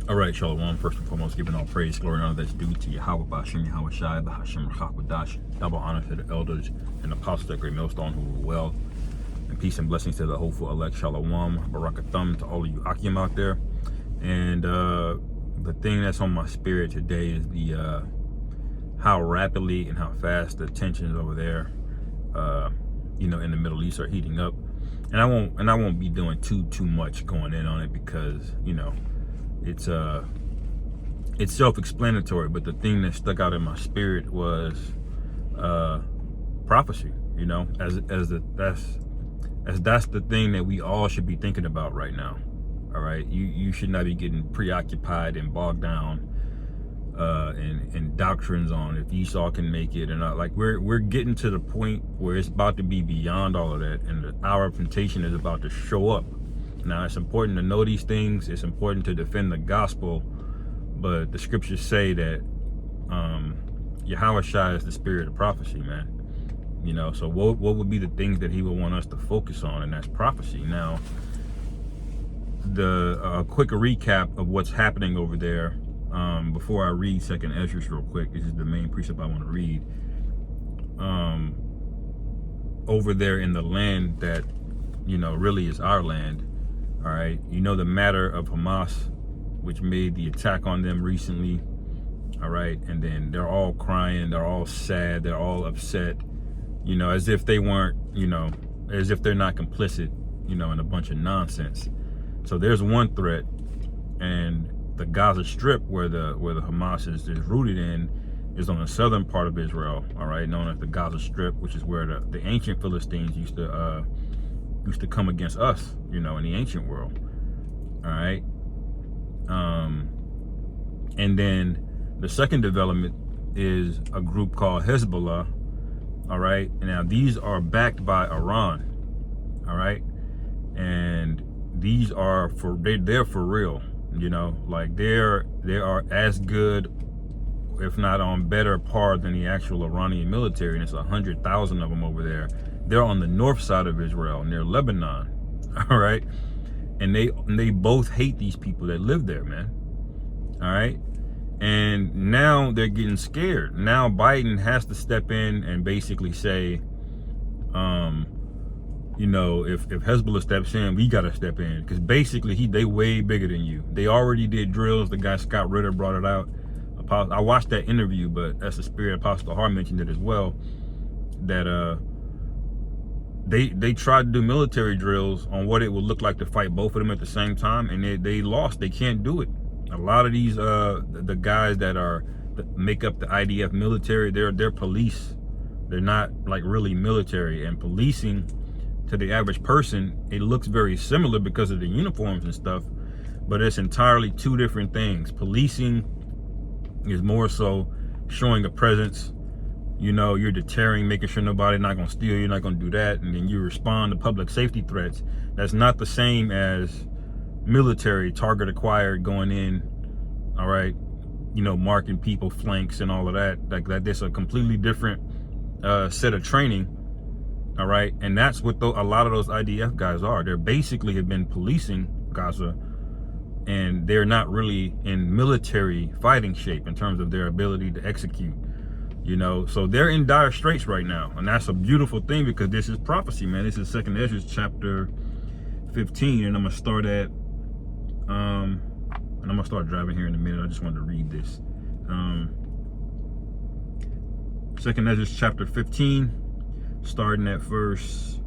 All right, Shalom. First and foremost, giving all praise, glory, and honor that's due to Yahweh, Ba'ashem, Yahweh Shai, Ba'ashem, Rachak, double honor to the elders and apostles at Great Millstone who rule well, and peace and blessings to the hopeful elect. Shalom, Barakathum to all of you Akim out there. And the thing that's on my spirit today is the how rapidly and how fast the tensions over there, in the Middle East are heating up. And I won't be doing too much going in on it because it's self-explanatory, but the thing that stuck out in my spirit was prophecy. That's the thing that we all should be thinking about right now. All right, you should not be getting preoccupied and bogged down in doctrines on if Esau can make it or not. Like we're getting to the point where it's about to be beyond all of that, and the hour of temptation is about to show up. Now, it's important to know these things. It's important to defend the gospel, but the scriptures say that Yahweh Shai is the spirit of prophecy, man. So what would be the things that he would want us to focus on, and that's prophecy. Now, the quick recap of what's happening over there before I read 2nd Ezra real quick. This is the main precept I want to read. Over there in the land that really is our land. All right, the matter of Hamas, which made the attack on them recently. All right, and then they're all crying, they're all sad, they're all upset, as if they weren't, as if they're not complicit, in a bunch of nonsense. So there's one threat, and the Gaza Strip, where the Hamas is rooted in, is on the southern part of Israel. All right, known as the Gaza Strip, which is where the ancient Philistines used to come against us, in the ancient world. All right. And then the second development is a group called Hezbollah. All right. And now these are backed by Iran. All right. And these are they're for real, like they are as good, if not on better par than the actual Iranian military. And it's 100,000 of them over there. They're on the north side of Israel, near Lebanon. All right. And they both hate these people that live there, man. All right. And now they're getting scared. Now Biden has to step in and basically say, if Hezbollah steps in, we got to step in. Because basically they way bigger than you. They already did drills. The guy Scott Ritter brought it out. I watched that interview, but that's the spirit. Apostle Har mentioned it as well. That they tried to do military drills on what it would look like to fight both of them at the same time, and they lost. They can't do it. A lot of these the guys that make up the IDF military, they're police. They're not like really military. And policing to the average person, it looks very similar because of the uniforms and stuff, but it's entirely two different things. Policing is more so showing a presence. You're deterring, making sure nobody's not going to steal, you're not going to do that, and then you respond to public safety threats. That's not the same as military, target acquired, going in, all right, marking people, flanks, and all of that. Like that, there's a completely different set of training, all right, and that's what a lot of those IDF guys are. They're basically have been policing Gaza, and they're not really in military fighting shape in terms of their ability to execute. So they're in dire straits right now, and that's a beautiful thing because this is prophecy, man. This is 2nd Ezra chapter 15, and I'm gonna start at and I'm gonna start driving here in a minute. I just wanted to read this. 2nd Ezra chapter 15, starting at verse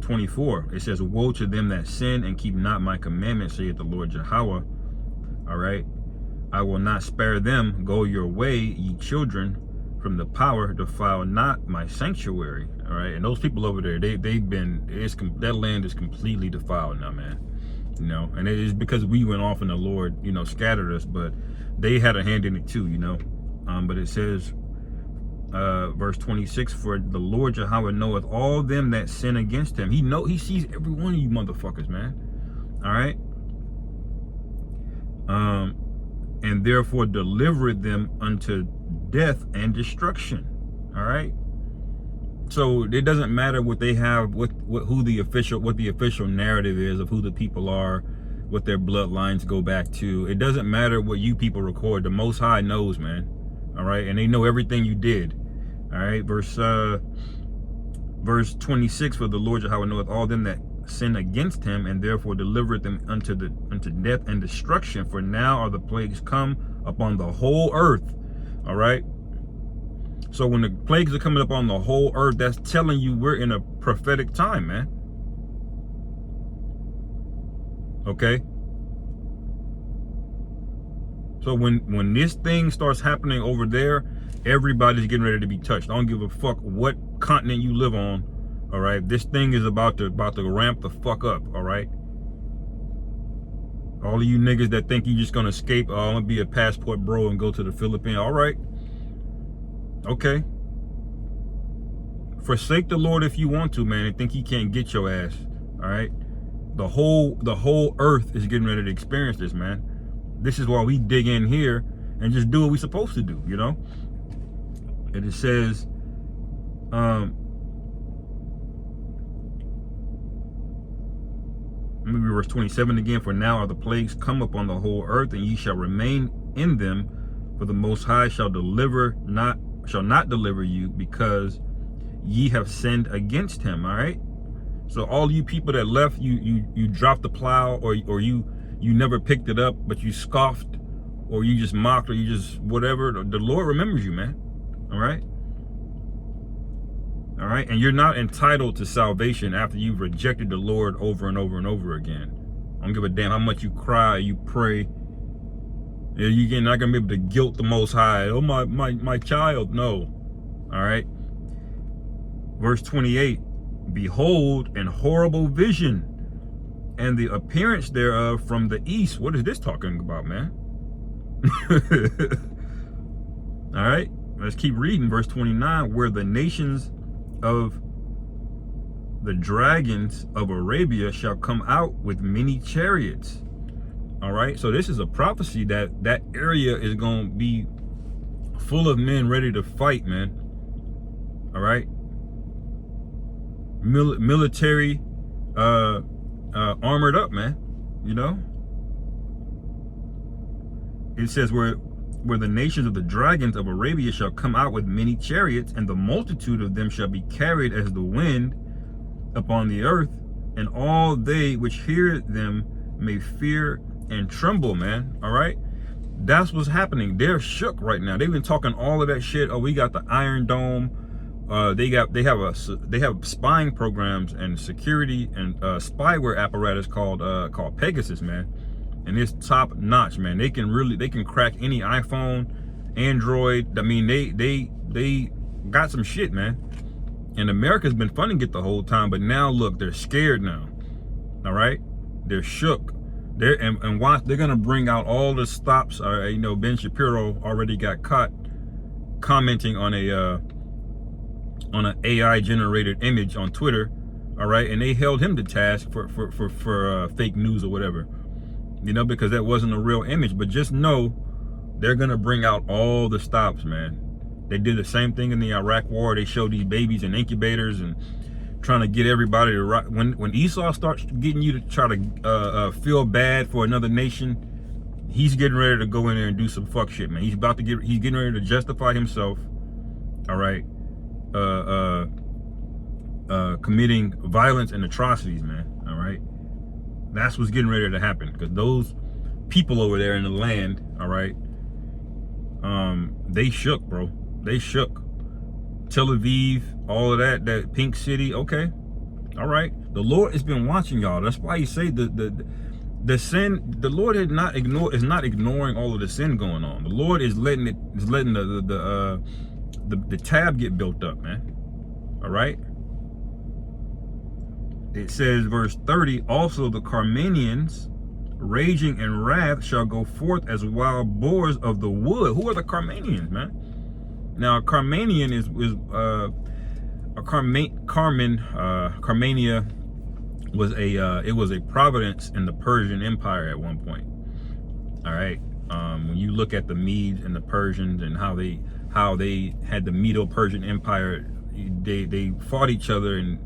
24. It says, "Woe to them that sin and keep not my commandments, saith the Lord Yahweh." All right, "I will not spare them. Go your way, ye children, from the power, defile not my sanctuary." All right, and those people over there, that land is completely defiled now, man. And it is because we went off and the Lord, scattered us, but they had a hand in it too, but it says, verse 26, "For the Lord Yahweh knoweth all them that sin against him." He sees every one of you motherfuckers, man. All right. And therefore delivereth them unto death and destruction. All right. So it doesn't matter what they have, what the official narrative is of who the people are, what their bloodlines go back to. It doesn't matter what you people record. The Most High knows, man. All right, and they know everything you did. All right, verse 26, for the Lord Yahweh knoweth all them that sin against him, and therefore delivereth them unto death and destruction. For now are the plagues come upon the whole earth. All right. So when the plagues are coming up on the whole earth, that's telling you we're in a prophetic time, man. Okay. So when this thing starts happening over there, everybody's getting ready to be touched. I don't give a fuck what continent you live on. All right. This thing is about to ramp the fuck up. All right. All of you niggas that think you're just gonna escape, oh, I'm gonna be a passport bro and go to the Philippines. All right. Okay. Forsake the Lord if you want to, man, and think he can't get your ass. All right. The whole earth is getting ready to experience this, man. This is why we dig in here and just do what we're supposed to do, you know? And it says, maybe verse 27 again, for now are the plagues come upon the whole earth, and ye shall remain in them, for the Most High shall not deliver you, because ye have sinned against him. All right. So all you people that left, you dropped the plow, or you never picked it up, but you scoffed, or you just mocked, or you just whatever. The Lord remembers you, man. All right. All right. And you're not entitled to salvation after you've rejected the Lord over and over and over again. I don't give a damn how much you cry, you pray. You're not gonna be able to guilt the Most High. Oh, my child. No. All right. Verse 28. Behold, an horrible vision, and the appearance thereof from the east. What is this talking about, man? All right. Let's keep reading. Verse 29. Where the nations of the dragons of Arabia shall come out with many chariots. All right, so this is a prophecy that area is going to be full of men ready to fight, man. All right, military, armored up, man. You know, it says where the nations of the dragons of Arabia shall come out with many chariots, and the multitude of them shall be carried as the wind upon the earth, and all they which hear them may fear and tremble, man. All right, that's what's happening. They're shook right now. They've been talking all of that shit. Oh, we got the Iron Dome. They have spying programs and security and spyware apparatus called Pegasus, man. And it's top notch, man. They can crack any iPhone, Android. I mean, they got some shit, man. And America's been funding it the whole time, but now look, they're scared now. All right, they're shook. And watch, they're gonna bring out all the stops. You know, Ben Shapiro already got caught commenting on an AI generated image on Twitter. All right, and they held him to task for fake news or whatever. You know, because that wasn't a real image. But just know they're gonna bring out all the stops, man. They did the same thing in the Iraq War. They showed these babies in incubators and trying to get everybody to when Esau starts getting you to try to feel bad for another nation, he's getting ready to go in there and do some fuck shit, man. He's getting ready to justify himself. All right, committing violence and atrocities, man. All right, that's what's getting ready to happen, because those people over there in the land, all right, they shook, bro. They shook. Tel Aviv, all of that pink city. Okay, all right. The Lord has been watching y'all. That's why he say the sin. The Lord is not ignoring all of the sin going on. The Lord is letting the tab get built up, man. All right. It says, verse 30. Also the Carmanians, raging in wrath, shall go forth as wild boars of the wood. Who are the Carmanians, man? Now, Carmania was a province in the Persian Empire at one point. All right, when you look at the Medes and the Persians and how they had the Medo-Persian Empire, they fought each other, and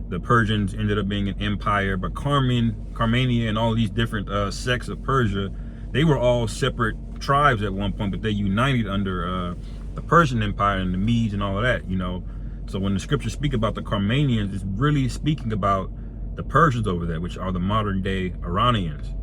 the Persians ended up being an empire. But Carmania and all these different sects of Persia, they were all separate tribes at one point, but they united under the Persian Empire and the Medes and all of that, you know. So when the scriptures speak about the Carmanians, it's really speaking about the Persians over there, which are the modern day Iranians.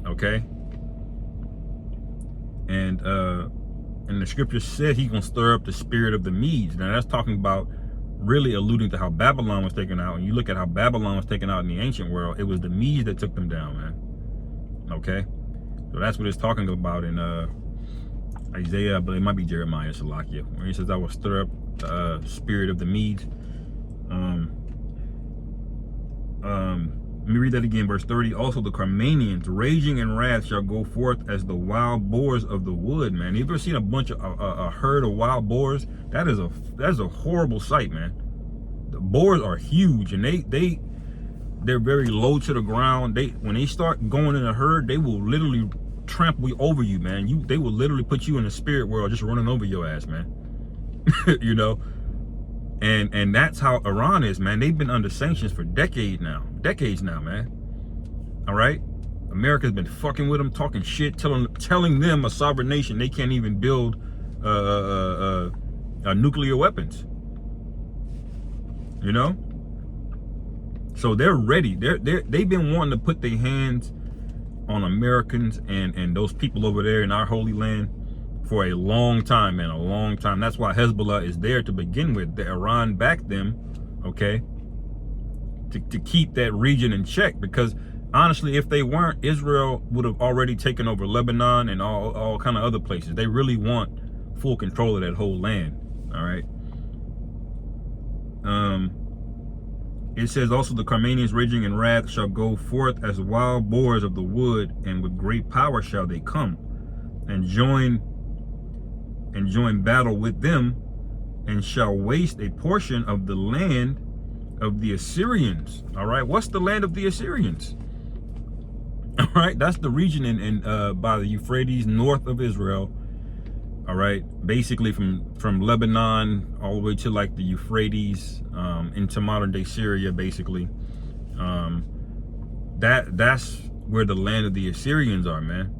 Okay. And the scripture said he's gonna stir up the spirit of the Medes. Now that's talking about, really alluding to how Babylon was taken out. And you look at how Babylon was taken out in the ancient world, it was the Medes that took them down, man. Okay. So that's what it's talking about in Isaiah, but it might be Jeremiah, Salakia, where he says, I will stir up the spirit of the Medes. Let me read that again, verse 30. Also the Carmanians, raging in wrath, shall go forth as the wild boars of the wood, man. You ever seen a bunch of a herd of wild boars? That is a horrible sight, man. The boars are huge, and they're very low to the ground. When they start going in a herd, they will literally trample over you, man. They will literally put you in the spirit world, just running over your ass, man. You know. And that's how Iran is, man. They've been under sanctions for decades now, man. All right, America's been fucking with them, talking shit, telling them, a sovereign nation, they can't even build nuclear weapons. You know, so they're ready. They've been wanting to put their hands on Americans and those people over there in our holy land for a long time, man, a long time. That's why Hezbollah is there to begin with. The Iran backed them, okay, to keep that region in check. Because honestly, if they weren't, Israel would have already taken over Lebanon and all kind of other places. They really want full control of that whole land. All right. It says also the Carmanians, raging in wrath, shall go forth as wild boars of the wood, and with great power shall they come and join battle with them, and shall waste a portion of the land of the Assyrians. All right, what's the land of the Assyrians? All right, that's the region in by the Euphrates, north of Israel. All right, basically from Lebanon all the way to like the Euphrates, into modern day Syria, basically. That's where the land of the Assyrians are, man.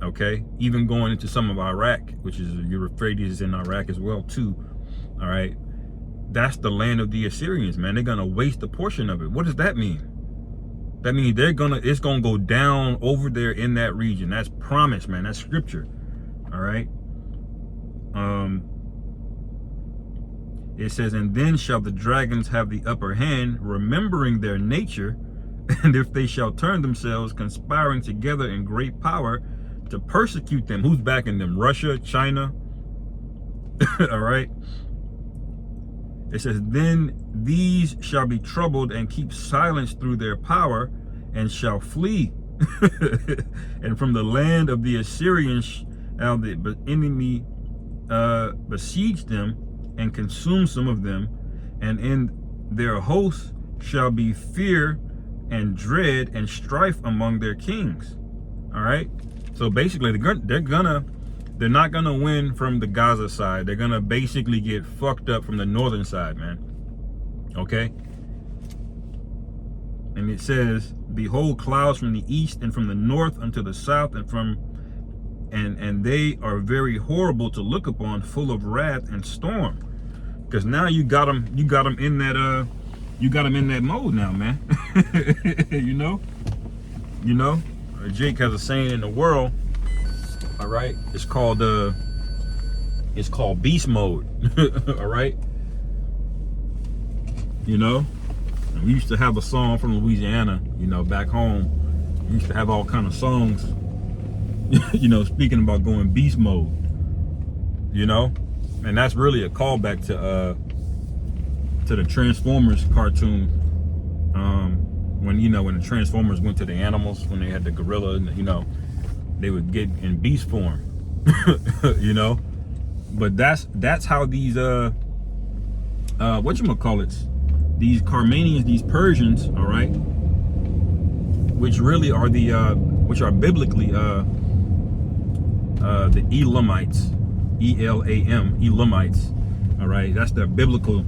Okay, even going into some of Iraq, which is Euphrates in Iraq as well too. All right, that's the land of the Assyrians, man. They're gonna waste a portion of it. What does that mean? That means it's gonna go down over there in that region. That's promise, man. That's scripture. All right. It says, and then shall the dragons have the upper hand, remembering their nature, and if they shall turn themselves, conspiring together in great power to persecute them. Who's backing them? Russia, China. All right. It says, then these shall be troubled and keep silence through their power, and shall flee. And from the land of the Assyrians shall the enemy besiege them and consume some of them, and in their hosts shall be fear and dread and strife among their kings. All right. So basically, they're not gonna win from the Gaza side. They're gonna basically get fucked up from the northern side, man. Okay. And it says, behold, clouds from the east and from the north unto the south, and they are very horrible to look upon, full of wrath and storm. Because now you got them in that mode now, man. you know. Jake has a saying in the world. All right, it's called beast mode. All right, you know, and we used to have a song from Louisiana, you know, back home. We used to have all kind of songs, you know, speaking about going beast mode, you know, and that's really a callback to the Transformers cartoon. When the Transformers went to the animals, when they had the gorilla, and, you know, they would get in beast form. You know, but that's how these these Carmanians, these Persians, all right, which really are which are biblically the Elamites, Elamites, all All right, that's their biblical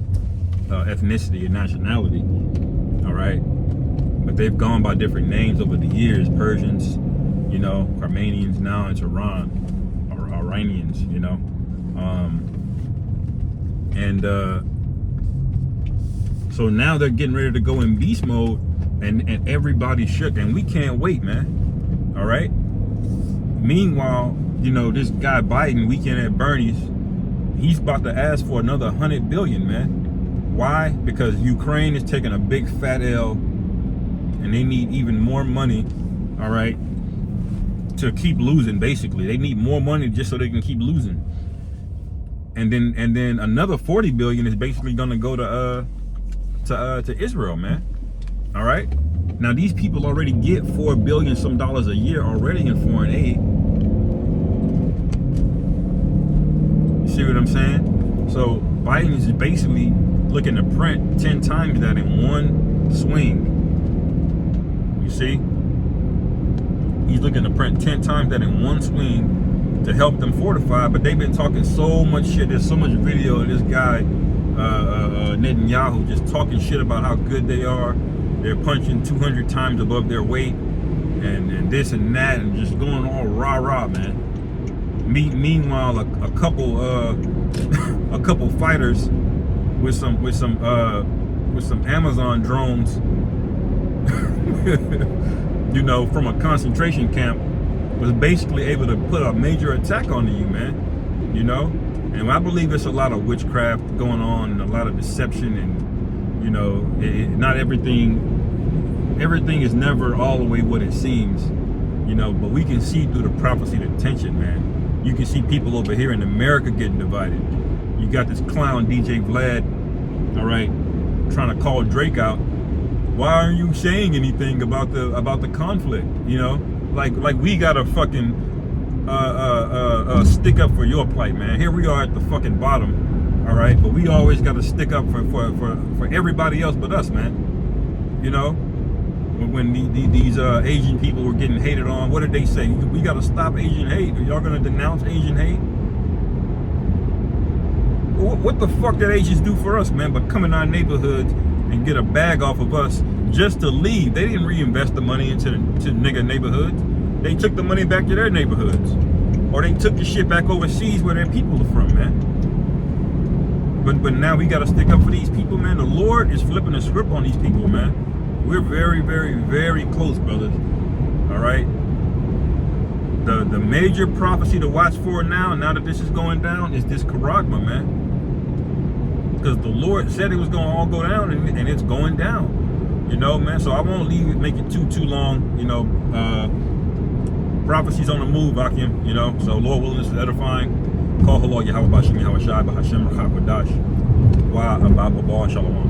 ethnicity and nationality. All right, but they've gone by different names over the years. Persians, you know, Armenians, now it's Iran, or Iranians, you know. So now they're getting ready to go in beast mode, and everybody's shook, and we can't wait, man. All right. Meanwhile, you know, this guy Biden, weekend at Bernie's, he's about to ask for another $100 billion, man. Why? Because Ukraine is taking a big fat L, and they need even more money. All right, to keep losing. Basically, they need more money just so they can keep losing. And then another $40 billion is basically going to go to Israel, man. All right. Now these people already get $4 billion some dollars a year already in foreign aid. You see what I'm saying? So Biden is basically looking to print 10 times that in one swing. You see? He's looking to print 10 times that in one swing to help them fortify, but they've been talking so much shit. There's so much video of this guy, Netanyahu, just talking shit about how good they are. They're punching 200 times above their weight, and this and that, and just going all rah-rah, man. Meanwhile, a couple a couple fighters with some Amazon drones, you know, from a concentration camp, was basically able to put a major attack onto you, man. You know, and I believe it's a lot of witchcraft going on and a lot of deception, and you know, not everything is never all the way what it seems, you know. But we can see through the prophecy the tension, man. You can see people over here in America getting divided. You got this clown DJ Vlad, all right, trying to call Drake out. Why aren't you saying anything about the conflict? You know, like we gotta fucking stick up for your plight, man. Here we are at the fucking bottom, all right, but we always gotta stick up for everybody else but us, man. You know, when these Asian people were getting hated on, what did they say? We gotta stop Asian hate. Are y'all gonna denounce Asian hate? What the fuck did Asians do for us, man, but come in our neighborhoods and get a bag off of us just to leave? They didn't reinvest the money into nigga neighborhoods. They took the money back to their neighborhoods, or they took the shit back overseas where their people are from, man. But now we got to stick up for these people, man. The Lord is flipping the script on these people, man. We're very, very, very close, brothers. All right. The major prophecy to watch for now that this is going down, is this Charagma, man. Because the Lord said it was going to all go down, and it's going down. You know, man. So I won't make it too long. You know, prophecies on the move, Akim. You know, so Lord willing, this is edifying. Call hello, Yahweh Bashim, Yahweh Shai, Bahashem, Rachak, Wadash, Wa Abba, Shalom.